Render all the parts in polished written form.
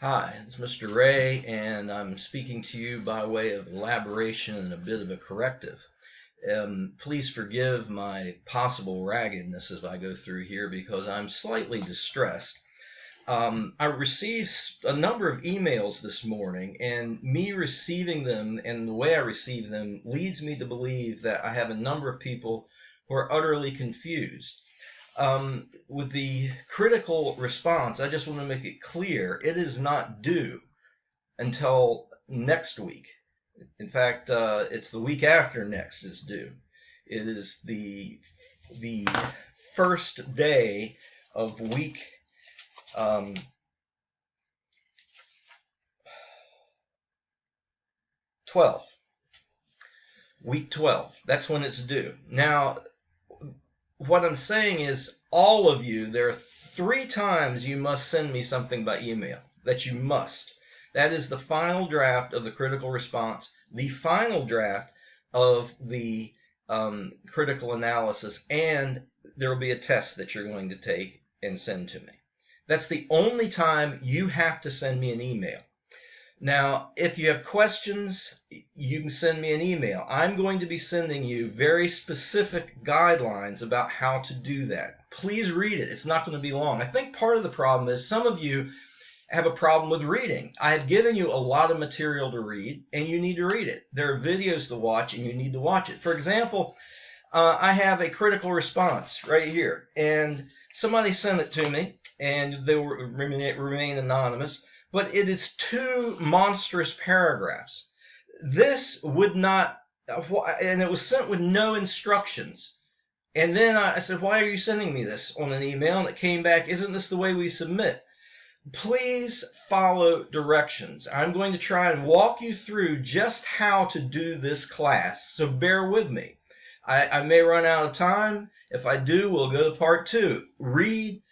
Hi, it's Mr. Ray, and I'm speaking to you by way of elaboration and a bit of a corrective. Please forgive my possible raggedness as I go through here because I'm slightly distressed. I received a number of emails this morning, and me receiving them and the way I receive them leads me to believe that I have a number of people who are utterly confused. With the critical response, I just want to make it clear it is not due until next week. In fact, it's the week after next is due. It is the first day of week 12. Week 12. That's when it's due. Now, what I'm saying is all of you, there are 3 times you must send me something by email. That you must. That is the final draft of the critical response, the final draft of the critical analysis, and there will be a test that you're going to take and send to me. That's the only time you have to send me an email. Now, if you have questions, you can send me an email. I'm going to be sending you very specific guidelines about how to do that. Please read it. It's not going to be long. I think part of the problem is some of you have a problem with reading. I have given you a lot of material to read, and you need to read it. There are videos to watch, and you need to watch it. For example, I have a critical response right here, and somebody sent it to me, and they will remain anonymous. But it is 2 monstrous paragraphs. This would not, and it was sent with no instructions. And then I said, why are you sending me this on an email? And it came back, isn't this the way we submit? Please follow directions. I'm going to try and walk you through just how to do this class, so bear with me. I may run out of time. If I do, we'll go to part 2. Read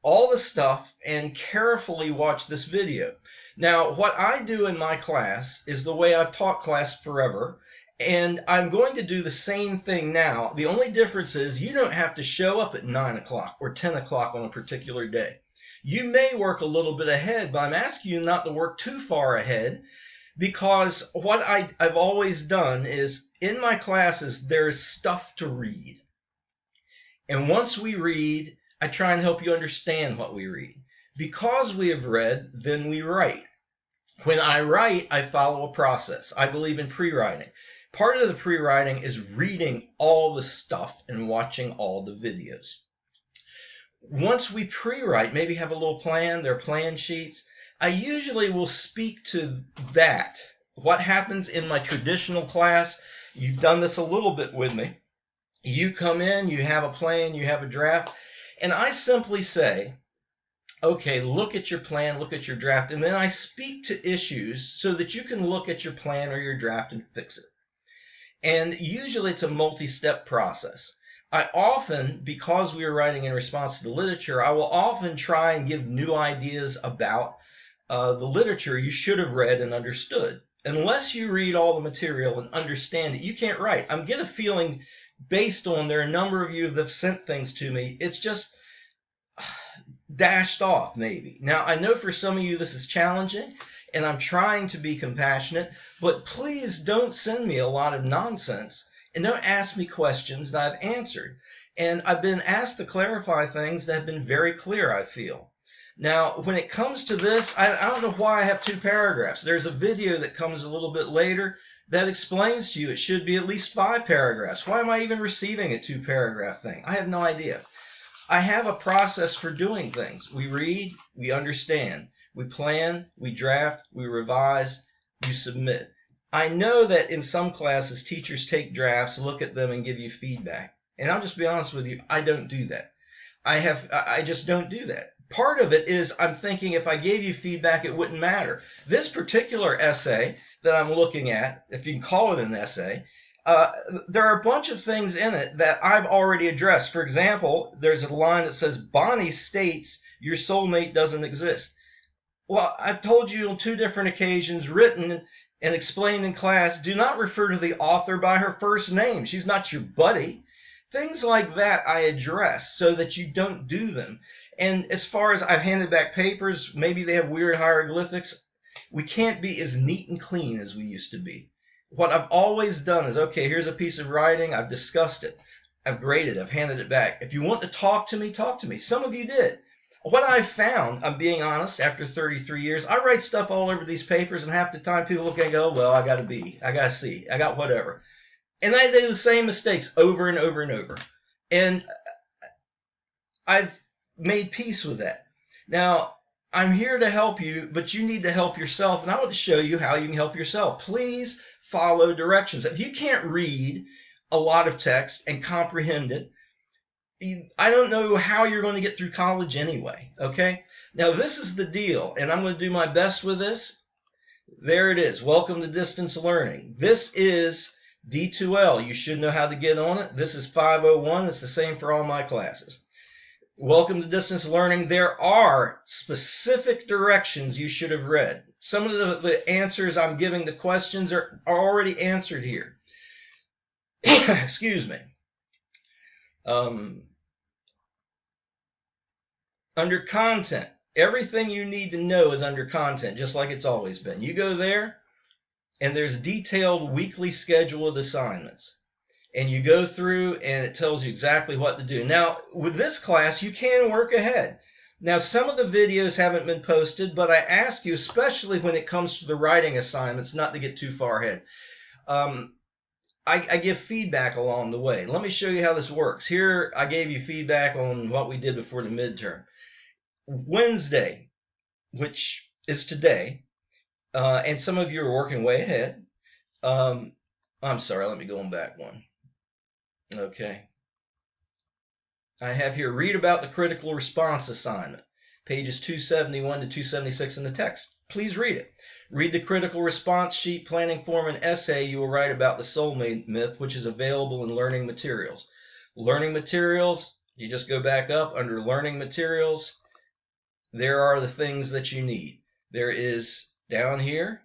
all the stuff and carefully watch this video. Now, what I do in my class is the way I've taught class forever, and I'm going to do the same thing now. The only difference is you don't have to show up at 9 o'clock or 10 o'clock on a particular day. You may work a little bit ahead, but I'm asking you not to work too far ahead, because what I've always done is in my classes there's stuff to read. And once we read, I try and help you understand what we read. Because we have read, then we write. When I write, I follow a process. I believe in pre-writing. Part of the pre-writing is reading all the stuff and watching all the videos. Once we pre-write, maybe have a little plan, there are plan sheets, I usually will speak to that. What happens in my traditional class, you've done this a little bit with me. You come in, you have a plan, you have a draft, and I simply say, okay, look at your plan, look at your draft, and then I speak to issues so that you can look at your plan or your draft and fix it. And usually it's a multi-step process. I often, because we are writing in response to the literature, I will often try and give new ideas about the literature you should have read and understood. Unless you read all the material and understand it, you can't write. I'm getting a feeling based on there are a number of you that have sent things to me, it's just dashed off maybe. Now, I know for some of you this is challenging, and I'm trying to be compassionate, but please don't send me a lot of nonsense, and don't ask me questions that I've answered. And I've been asked to clarify things that have been very clear, I feel. Now, when it comes to this, I don't know why I have 2 paragraphs. There's a video that comes a little bit later that explains to you it should be at least 5 paragraphs. Why am I even receiving a 2-paragraph thing? I have no idea. I have a process for doing things. We read, we understand, we plan, we draft, we revise, you submit. I know that in some classes, teachers take drafts, look at them, and give you feedback. And I'll just be honest with you, I don't do that. I just don't do that. Part of it is I'm thinking if I gave you feedback, it wouldn't matter. This particular essay that I'm looking at, if you can call it an essay, there are a bunch of things in it that I've already addressed. For example, there's a line that says, Bonnie states your soulmate doesn't exist. Well, I've told you on 2 different occasions, written and explained in class, do not refer to the author by her first name. She's not your buddy. Things like that I address so that you don't do them. And as far as I've handed back papers, maybe they have weird hieroglyphics. We can't be as neat and clean as we used to be. What I've always done is, okay, here's a piece of writing. I've discussed it. I've graded it. I've handed it back. If you want to talk to me, talk to me. Some of you did. What I found, I'm being honest, after 33 years, I write stuff all over these papers, and half the time people look and go, well, I got a B, I got a C, I got whatever. And I do the same mistakes over and over and over. And I've made peace with that. Now, I'm here to help you, but you need to help yourself, and I want to show you how you can help yourself. Please follow directions. If you can't read a lot of text and comprehend it, I don't know how you're going to get through college anyway, okay? Now, this is the deal, and I'm going to do my best with this. There it is. Welcome to distance learning. This is D2L. You should know how to get on it. This is 501. It's the same for all my classes. Welcome to distance learning. There are specific directions you should have read. Some of the answers I'm giving to questions are already answered here. Excuse me. Under content, everything you need to know is under content, just like it's always been. You go there, and there's detailed weekly scheduled assignments. And you go through, and it tells you exactly what to do. Now, with this class, you can work ahead. Now, some of the videos haven't been posted, but I ask you, especially when it comes to the writing assignments, not to get too far ahead. I give feedback along the way. Let me show you how this works. Here, I gave you feedback on what we did before the midterm. Wednesday, which is today, and some of you are working way ahead. I'm sorry, let me go on back one. Okay. I have here, read about the critical response assignment, pages 271 to 276 in the text. Please read it. Read the critical response sheet, planning form, and essay you will write about the soulmate myth, which is available in learning materials. Learning materials, you just go back up under learning materials. There are the things that you need. There is down here,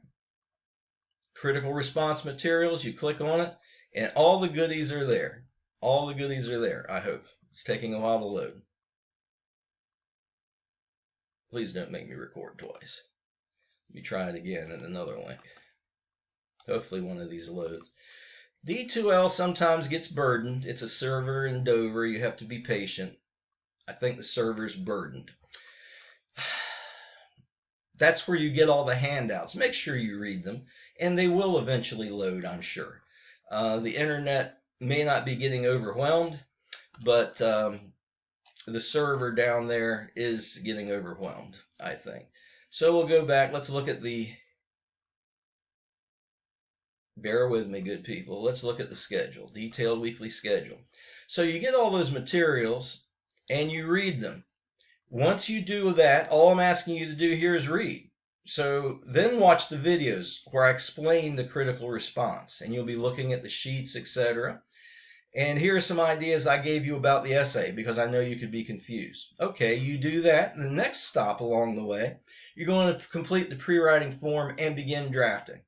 critical response materials. You click on it, and all the goodies are there. All the goodies are there, I hope. It's taking a while to load. Please don't make me record twice. Let me try it again in another link. Hopefully one of these loads. D2L sometimes gets burdened. It's a server in Dover. You have to be patient. I think the server's burdened. That's where you get all the handouts. Make sure you read them, and they will eventually load, I'm sure. The internet may not be getting overwhelmed, but the server down there is getting overwhelmed, I think. So we'll go back. Let's look at the, bear with me, good people. Let's look at the schedule, detailed weekly schedule. So you get all those materials, and you read them. Once you do that, all I'm asking you to do here is read. So then watch the videos where I explain the critical response, and you'll be looking at the sheets, etc. And here are some ideas I gave you about the essay, because I know you could be confused. Okay, you do that, and the next stop along the way, you're going to complete the pre-writing form and begin drafting.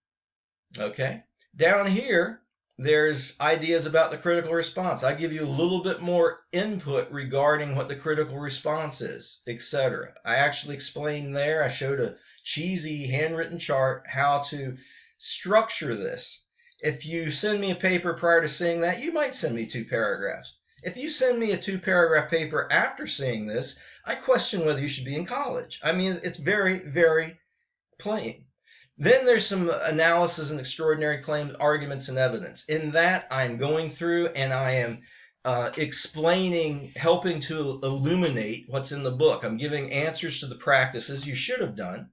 Okay, down here, there's ideas about the critical response. I give you a little bit more input regarding what the critical response is, etc. I actually explained there. I showed a cheesy handwritten chart how to structure this. If you send me a paper prior to seeing that, you might send me 2 paragraphs. If you send me a 2-paragraph paper after seeing this, I question whether you should be in college. I mean, it's very, very plain. Then there's some analysis and extraordinary claims, arguments, and evidence. In that, I'm going through and I am explaining, helping to illuminate what's in the book. I'm giving answers to the practices you should have done.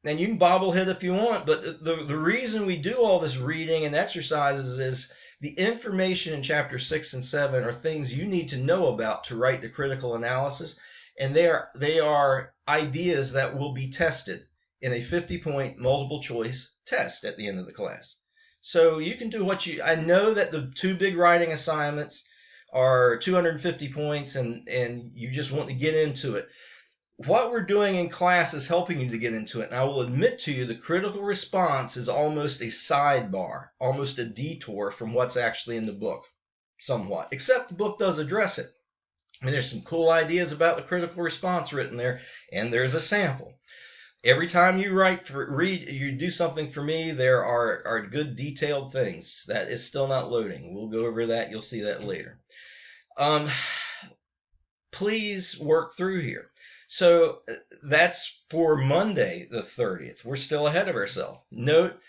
And you can bobblehead if you want, but the reason we do all this reading and exercises is the information in chapter 6 and 7 are things you need to know about to write the critical analysis, and they are ideas that will be tested in a 50-point multiple choice test at the end of the class. So you can do what you, I know that the 2 big writing assignments are 250 points and you just want to get into it. What we're doing in class is helping you to get into it. And I will admit to you, the critical response is almost a sidebar, almost a detour from what's actually in the book, somewhat, except the book does address it. And there's some cool ideas about the critical response written there, and there's a sample. Every time you you do something for me, there are good detailed things. That is still not loading. We'll go over that. You'll see that later. Please work through here. So that's for Monday the 30th. We're still ahead of ourselves. Note,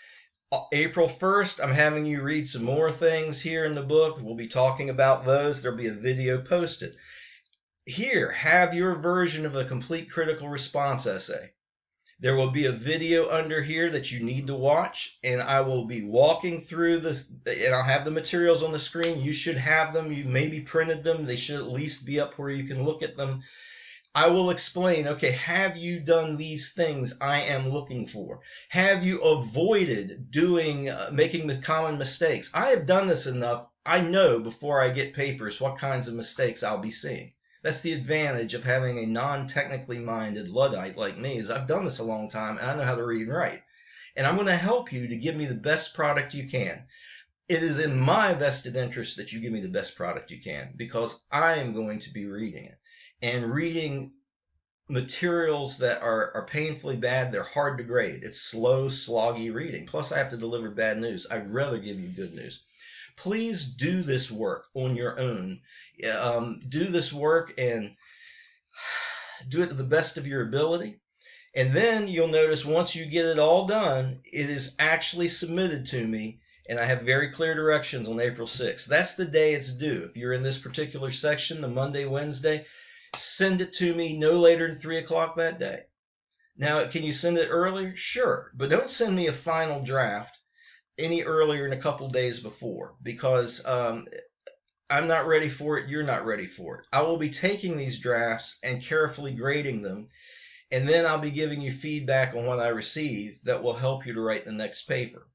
April 1st, I'm having you read some more things here in the book. We'll be talking about those. There'll be a video posted. Here, have your version of a complete critical response essay. There will be a video under here that you need to watch, and I will be walking through this, and I'll have the materials on the screen. You should have them. You maybe printed them. They should at least be up where you can look at them. I will explain, okay, have you done these things I am looking for? Have you avoided making the common mistakes? I have done this enough. I know before I get papers what kinds of mistakes I'll be seeing. That's the advantage of having a non-technically minded Luddite like me, is I've done this a long time and I know how to read and write. And I'm going to help you to give me the best product you can. It is in my vested interest that you give me the best product you can, because I am going to be reading it. And reading materials that are painfully bad, they're hard to grade. It's slow, sloggy reading. Plus, I have to deliver bad news. I'd rather give you good news. Please do this work on your own. Do this work and do it to the best of your ability. And then you'll notice once you get it all done, it is actually submitted to me, and I have very clear directions on April 6th. That's the day it's due. If you're in this particular section, the Monday, Wednesday, send it to me no later than 3 o'clock that day. Now, can you send it earlier? Sure, but don't send me a final draft any earlier than a couple days before, because I'm not ready for it, you're not ready for it. I will be taking these drafts and carefully grading them, and then I'll be giving you feedback on what I receive that will help you to write the next paper.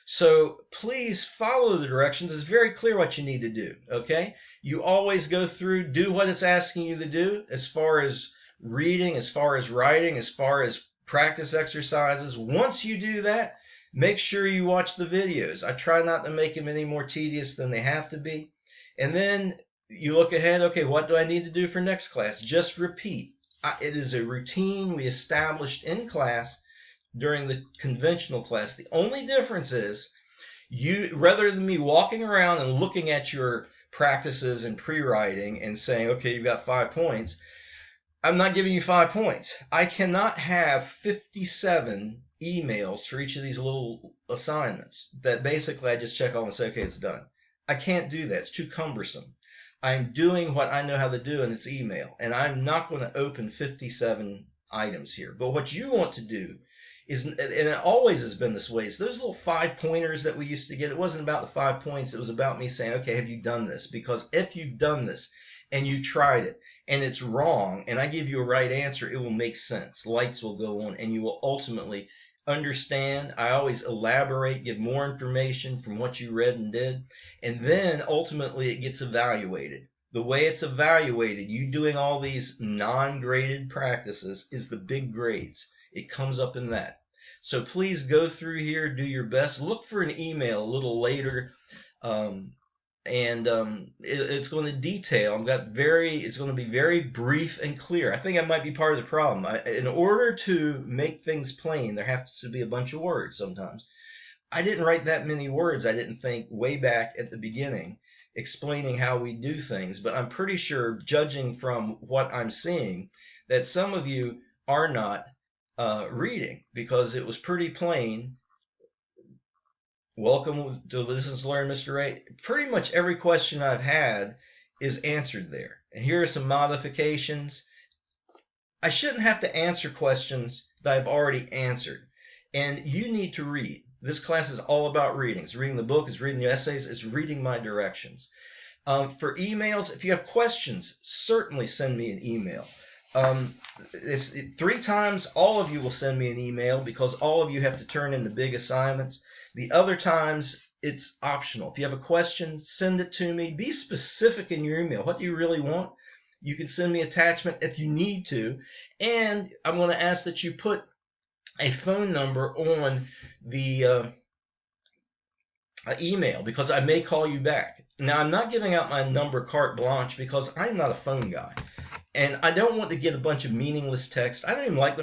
So please follow the directions. It's very clear what you need to do, okay? You always go through, do what it's asking you to do as far as reading, as far as writing, as far as practice exercises. Once you do that, make sure you watch the videos. I try not to make them any more tedious than they have to be. And then you look ahead, okay, what do I need to do for next class? Just repeat. It is a routine we established in class during the conventional class. The only difference is, rather than me walking around and looking at your practices and pre-writing and saying, okay, you've got 5 points, I'm not giving you 5 points. I cannot have 57 emails for each of these little assignments that basically I just check off and say, okay, it's done. I can't do that. It's too cumbersome. I'm doing what I know how to do, and it's email. And I'm not going to open 57 items here. But what you want to do is, and it always has been this way, is those little 5-pointers that we used to get, it wasn't about the 5 points. It was about me saying, okay, have you done this? Because if you've done this and you tried it and it's wrong, and I give you a right answer, it will make sense. Lights will go on, and you will ultimately understand. I always elaborate, give more information from what you read and did, and then ultimately it gets evaluated. The way it's evaluated, you doing all these non-graded practices, is the big grades. It comes up in that. So please go through here, do your best. Look for an email a little later, it's going to detail. It's going to be very brief and clear. I think that might be part of the problem. In order to make things plain, there has to be a bunch of words sometimes. I didn't write that many words, I didn't think, way back at the beginning, explaining how we do things. But I'm pretty sure, judging from what I'm seeing, that some of you are not reading, because it was pretty plain. Welcome to Listen to Learn, Mr. Ray. Pretty much every question I've had is answered there. And here are some modifications. I shouldn't have to answer questions that I've already answered. And you need to read. This class is all about reading. It's reading the book, it's reading the essays, it's reading my directions. For emails, if you have questions, certainly send me an email. 3 times, all of you will send me an email, because all of you have to turn in the big assignments. The other times, it's optional. If you have a question, send it to me. Be specific in your email. What do you really want? You can send me attachment if you need to. And I'm going to ask that you put a phone number on the email, because I may call you back. Now, I'm not giving out my number carte blanche because I'm not a phone guy. And I don't want to get a bunch of meaningless text. I don't even like